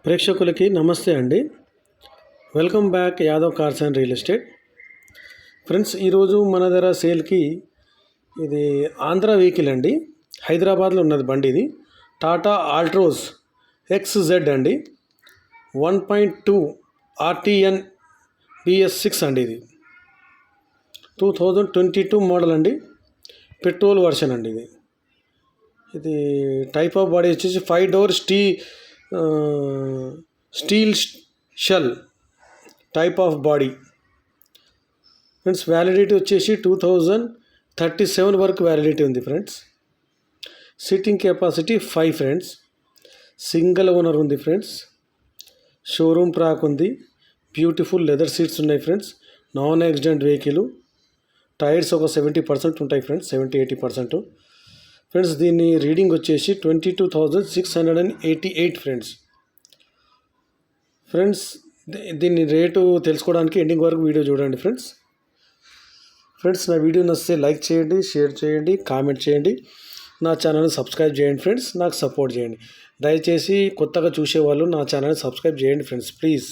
ప్రేక్షకులకి నమస్తే అండి. Welcome back Yadav cars and real estate. Friends, ఈరోజు మన దగ్గర సేల్కి ఇది ఆంధ్ర వెహికల్ అండి. హైదరాబాద్లో ఉన్నది బండి. ఇది టాటా ఆల్ట్రోజ్ XZ అండి. 1.2 RTN BS6 అండి. ఇది 2022 మోడల్ అండి. పెట్రోల్ వర్షన్ అండి. ఇది టైప్ ఆఫ్ బాడీ వచ్చేసి 5 door steel shell type of body. Friends, validity వచ్చేసి 2037 వరకు వ్యాలిడిటీ ఉంది friends. Sitting capacity 5 friends. Single owner ఉంది ఫ్రెండ్స్. షోరూమ్ ట్రాక్ ఉంది. బ్యూటిఫుల్ లెదర్ సీట్స్ ఉన్నాయి friends. Non accident vehicle. Tyres ఒక 70% ఉంటాయి ఫ్రెండ్స్, 70-80%. ఫ్రెండ్స్, దీని రీడింగ్ వచ్చేసి 22,688 ఫ్రెండ్స్. దీని రేటు తెలుసుకోవడానికి ఎండింగ్ వరకు వీడియో చూడండి ఫ్రెండ్స్. నా వీడియో నచ్చితే లైక్ చేయండి, షేర్ చేయండి, కామెంట్ చేయండి. నా ఛానల్ని సబ్స్క్రైబ్ చేయండి ఫ్రెండ్స్. నాకు సపోర్ట్ చేయండి. దయచేసి కొత్తగా చూసేవాళ్ళు నా ఛానల్ని సబ్స్క్రైబ్ చేయండి ఫ్రెండ్స్, ప్లీజ్.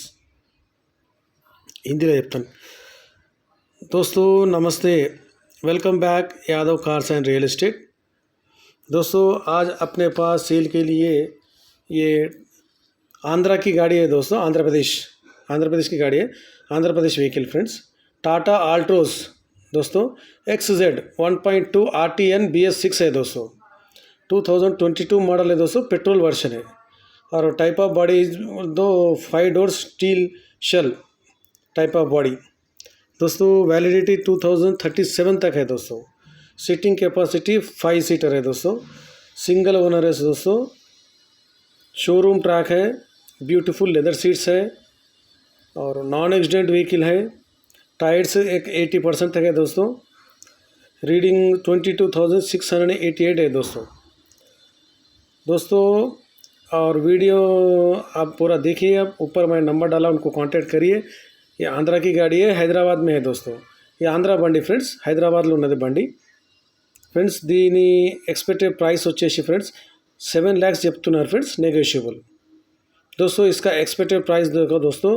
హిందీలో చెప్తాను. दोस्तों नमस्ते, welcome back Yadav cars and real estate. दोस्तों, आज अपने पास सेल के लिए ये आंध्रा की गाड़ी है दोस्तों. आंध्र प्रदेश की गाड़ी है. Andhra Pradesh vehicle friends. टाटा आल्ट्रोज दोस्तों XZ 1.2 RTN BS6 है दोस्तों. 2022 मॉडल है दोस्तों. पेट्रोल वर्जन है और type of body 5 door steel shell type of body दोस्तों. वैलिडिटी 2037 तक है दोस्तों. सीटिंग कैपेसिटी 5 सीटर है दोस्तों. सिंगल ओनर है दोस्तों. शोरूम ट्रैक है. ब्यूटीफुल लेदर सीट्स है और नॉन एक्सीडेंट व्हीकल है. टायर्स एक 80% तक है दोस्तों. रीडिंग 22,688 है दोस्तों. और वीडियो आप पूरा देखिए. आप ऊपर मैं नंबर डाला, उनको कांटेक्ट करिए. ये आंध्रा की गाड़ी है, हैदराबाद में है दोस्तों. ये आंध्रा బండి ఫ్రెండ్స్, హైదరాబాద్లో ఉన్నది బండి ఫ్రెండ్స్. దీని एक्सपेक्टेड प्राइस వచ్చేసి ఫ్రెండ్స్ 7 लाख చెప్తున్నారు ఫ్రెండ్స్, नेगोशिएबल दोस्तों. इसका एक्सपेक्टेड प्राइस देखो दोस्तों,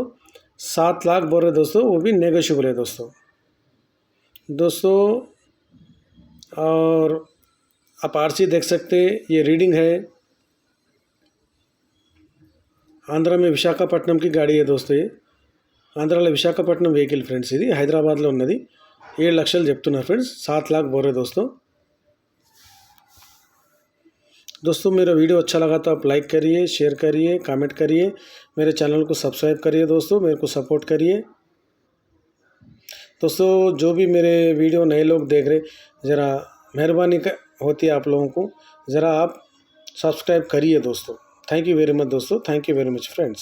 7 लाख बोल रहे दोस्तों, वो भी नेगोशिएबल है दोस्तों. और आप RC देख सकते, ये रीडिंग है. आंध्रा में विशाखापट्टनम की गाड़ी है दोस्तों. ये ఆంధ్రాలో విశాఖపట్నం వెహికల్ ఫ్రెండ్స్. ఇది హైదరాబాద్లో ఉన్నది. 7 లక్షలు చెప్తున్నారు ఫ్రెండ్స్. 7 लाख बोल रहे दोस्तों. मेरा वीडियो अच्छा लगा तो आप लाइक करिए, शेयर करिए, कमेंट करिए. मेरे चैनल को सब्सक्राइब करिए दोस्तों. मेरे को सपोर्ट करिए दोस्तों. जो भी मेरे वीडियो नए लोग देख रहे, ज़रा मेहरबानी होती है आप लोगों को, ज़रा आप सब्सक्राइब करिए दोस्तों. थैंक यू वेरी मच दोस्तों. Thank you very much friends.